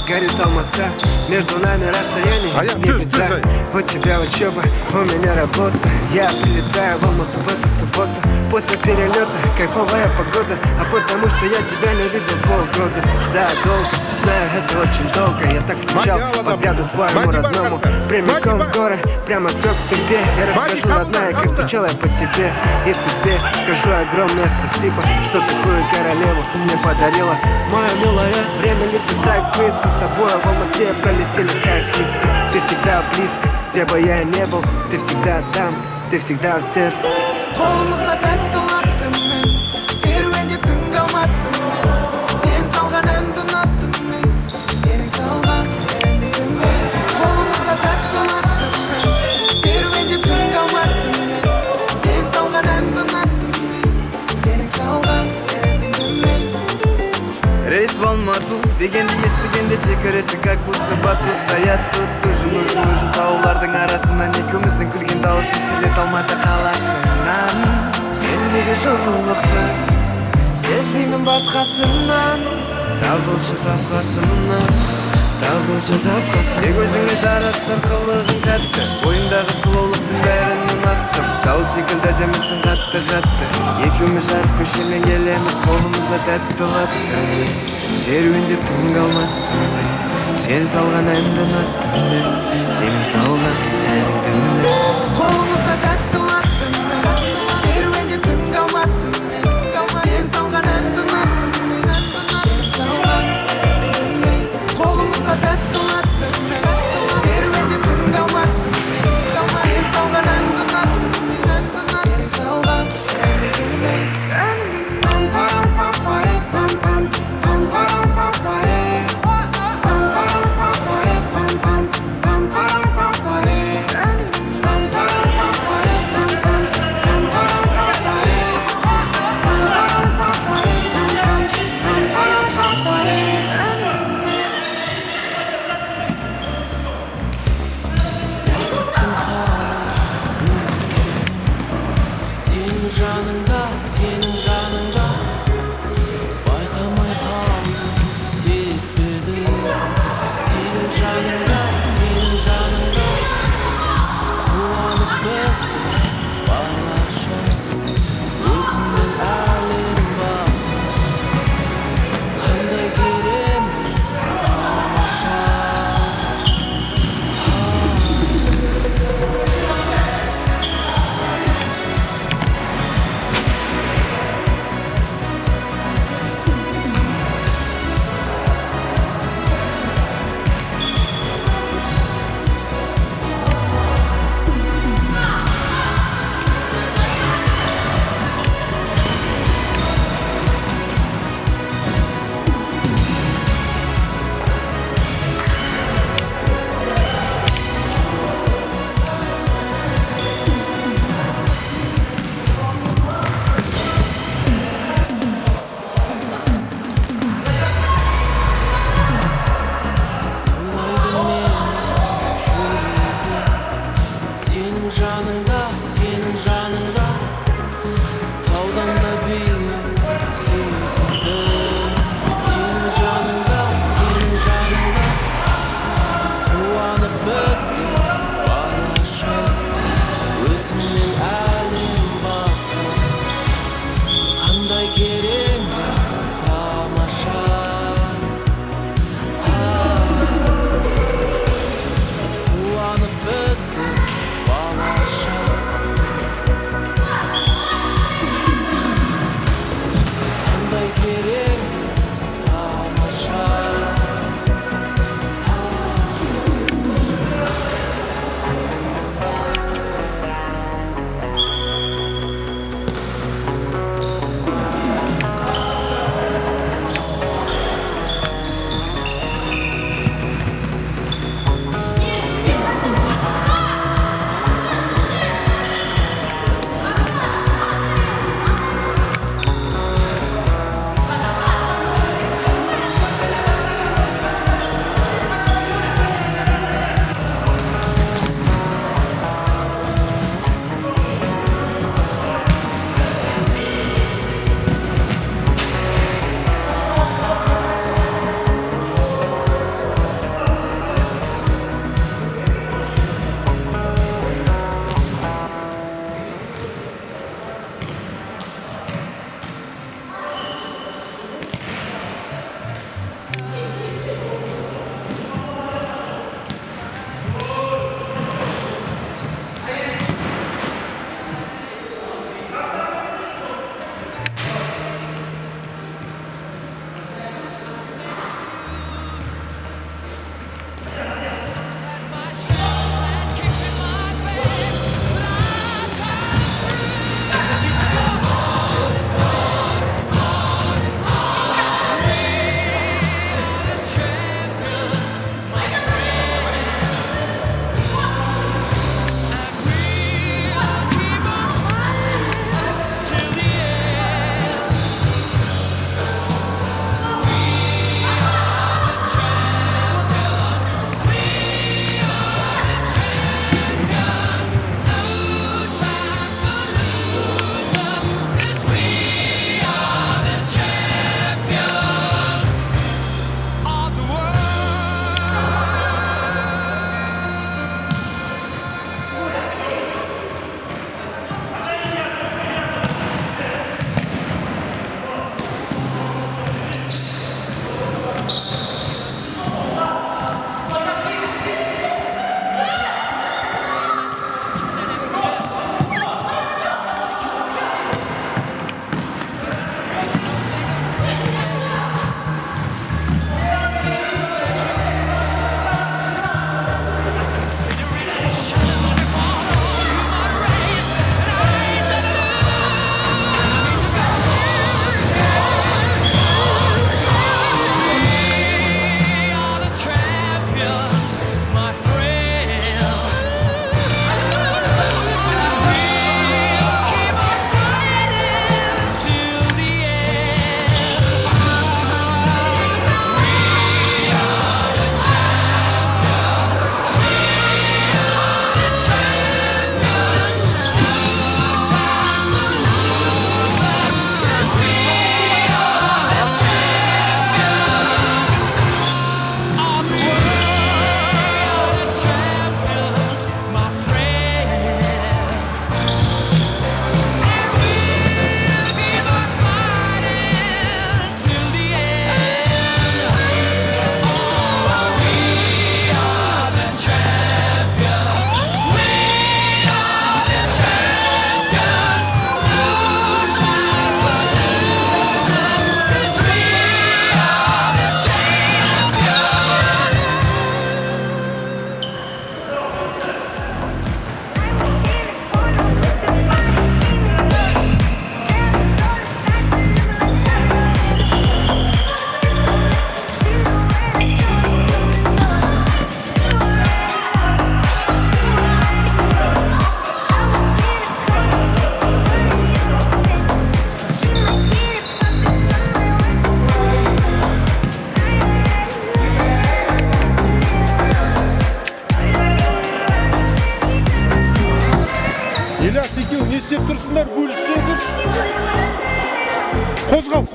горит Алмата. Между нами расстояние не беда. У тебя учеба, у меня работа. Я прилетаю в Алмату в эту субботу. После перелета кайфовая погода. А потому что я тебя не видел полгода. Да, долго, знаю, это очень долго. Я так скучал по взгляду твоему родному. Прямиком в горы, прямо к тебе. Я расскажу, родная, как скучал я по тебе и судьбе. Скажу огромное спасибо, что такую королеву мне подарила. Моя милая, время летит так быстро. С тобой в Алмате пролетели как искры. Ты всегда близко, где бы я ни был. Ты всегда там, ты всегда в сердце. Қолымызға тәтті ұнаттым мен, серуендеп түн қалматтым мен. Сен салған әнді ұнаттым мен, сенің салған әнді мен. Қолымызға тәтті ұнаттым мен, серуендеп түн қалматтым мен. Сен салған әнді ұнаттым мен, сенің салған әнді мен. Рейс в Алмату дегенді естігенде секіресің, как будто батутта. Я тут нужен таулардың арасынан екеуміздің күлген дауыс естіледі Алматы қаласынан. Сендегі жылулықты сезбеймін басқасынан. Табылшы тапқасымнан, табылшы тапқасым. Тек өзіңе жарасар қылығың тәтті, бойындағы сұлулықтың бәрін ұнаттым. Тау секілді әдемісің қатты-қатты. Екеуміз жарық көшемен келеміз, қолымызда тәтті латтым. Серуендеп түн қалматтым мен, сен салған әнді ұнаттым мен, сенің салған әніңді мен. Қолымызда тәтті ұнаттым мен, серуендеп түн қалматтым мен. Сен салған әнді ұнаттым мен, сенің салған әніңді мен. Қолымызда тәтті ұнаттым мен, серуендеп түн қалматтым мен. Сен салған әнді ұнаттым мен, сенің салған әніңді мен.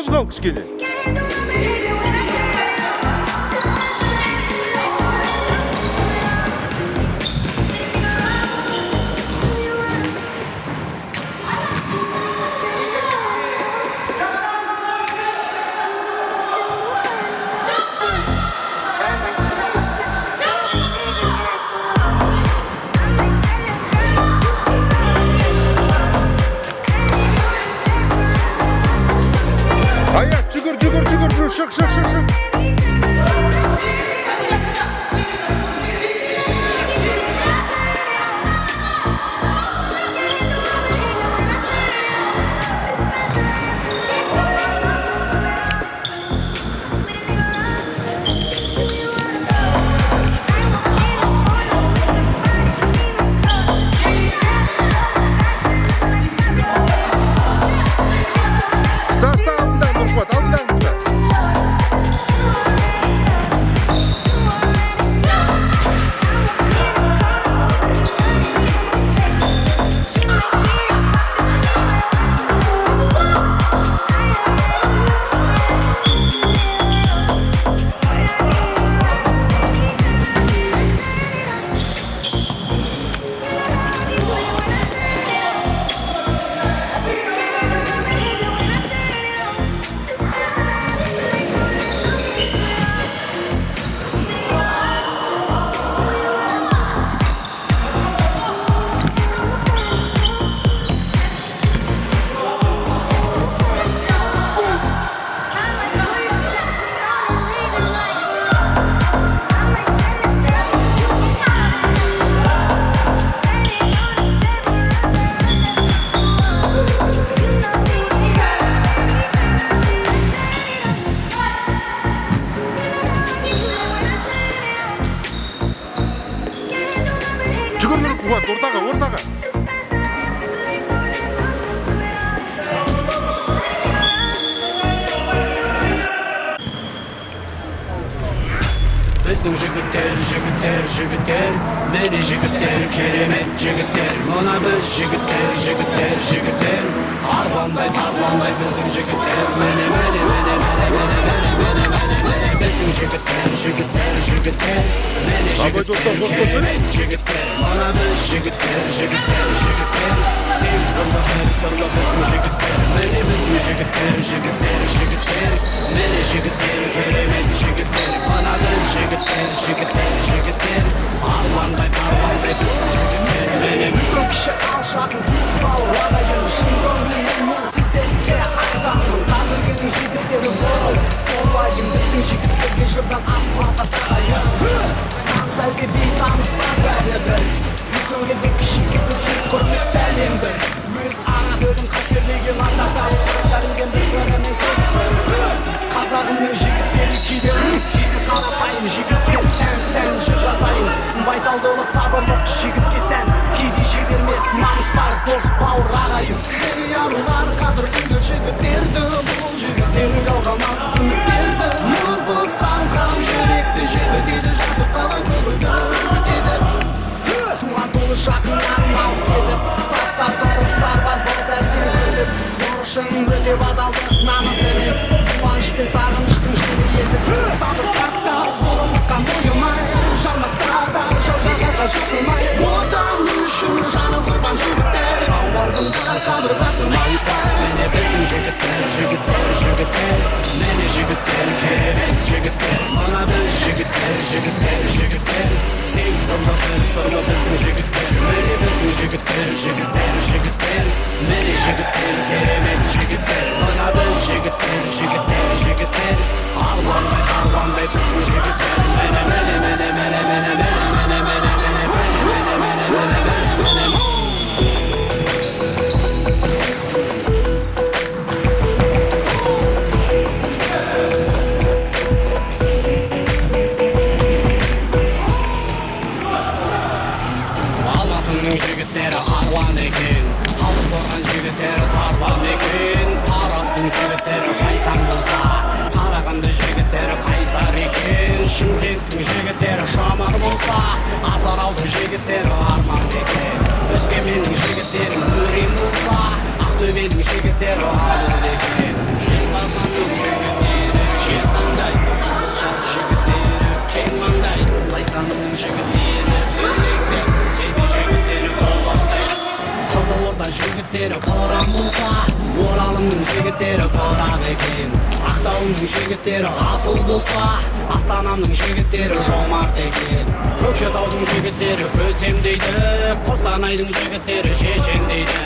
қозғал кішкене. Аяқ жүгір, шық. Ста, алдыңдан Нұрқуат, алдыңдан ста. Жүгір Нұрқуат, ортаға. Біздің жігіттер, мені жігіттер, керемет жігіттер. Мұна біз жігіттер, арландай біздің жігіттер. Мені, біздің жігіттер, мені жігіттер, керемет жігіттер. Мұна біз жігіттер, сегіз қырлы бір сырлы біздің жігіттер. Мені біздің жігіттер, мені жігіттер, керемет жігіттер. Мұна біз жігіттер, арландай біздің жігіттер. Мені үлкен кіші алшағын туыс бауырларайын. Шын көңіліммен сіздерге айдамын. Қазіргінің жігіттері болайын. Біздің жігіттерге жылдан аспанға тарайын. Сәлге бейтаныстан бәрібір. Үлкенге кішіге түсіп құрмет сәлемдір. Өз ана бөлім қасбердеген ардақтар ұрықтарынген бір сырымен сөз. Қазағымның жігіттері кейде қарапайым жігітке тән сән жыр жазайын. Байсалдылық, сабырлық жігітке сән. Кейде жегермес намыс бар дос бауыр ағайын. Арулар қадір үйді жігіттерді. Бұл жігіттердің қалғанат үміттерді. Мұз бұлттан қам жүректі жібітеді. Жасып қалай көбілді үмітеді. Туған толы жақыннан алыс кетіп, сапта тұрып сарбаз болып әскер өтіп, борышын өтеп адалдық намысымен, қуаныш пен сағыныштың жері есіп, сабыр сақта зұлымдыққа мойымай, жармаса да жау-жағарға жықсылмай, отан үшін жаны құрбан жігіттер, жаулардың қабырғасын ауыспай. Мені біздің жігіттер, мені жігіттер, керемет жігіттер. Мұна біз жігіттер, сегіз қырлы бір сырлы біздің жігіттер. Мені біздің жігіттер, мені жігіттер, керемет жігіттер. Мұна біз жігіттер, арландай біздің жігіттер. Жігіттері арлан екен, қалып тұрған жігіттері тарлан екен. Тараздың жігіттері жайсаң болса, Қарағанды жігіттері қайсар екен. Шымкент жігіттері боран болса, Оралымның жігіттері қорап екен. Ақтаудың жігіттері асыл болса, Астанамның жігіттері жомарт екен. Көкшетаудың жігіттері көсем дейді, Қостанайдың жігіттері шешен дейді.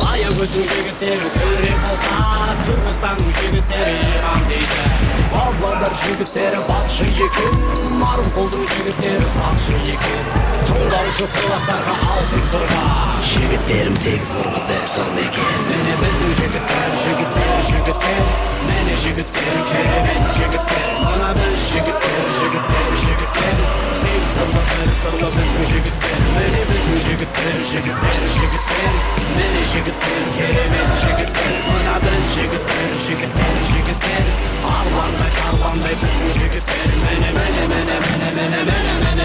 Аягөздің жігіттері көре болса, Түркістанның жігіттері иған дейді. Павлодар жігіттері батшы екен, Нарынқолдың жігіттері сақшы екен. Тыңдаушы құлақтарға алтын сырға, жігіттерім 8 ұрғыды сын екен. Міне біздің жігіттер, жігіттер, жігіттер, міне жігіттер, керемет жігіттер. Мына біз жігіттер, жігіттер, жігіттер, 8 ұрғыды сырлы біздің жігіттер. Міне біздің жігіттер, жігіттер, жігіттер, міне жігіттер, керемет жігіттер. Мына біз жігіттер, жігіттер, жігіттер, арландай, тарландай біздің жігіттер. Міне, міне, міне, міне, міне, міне, міне.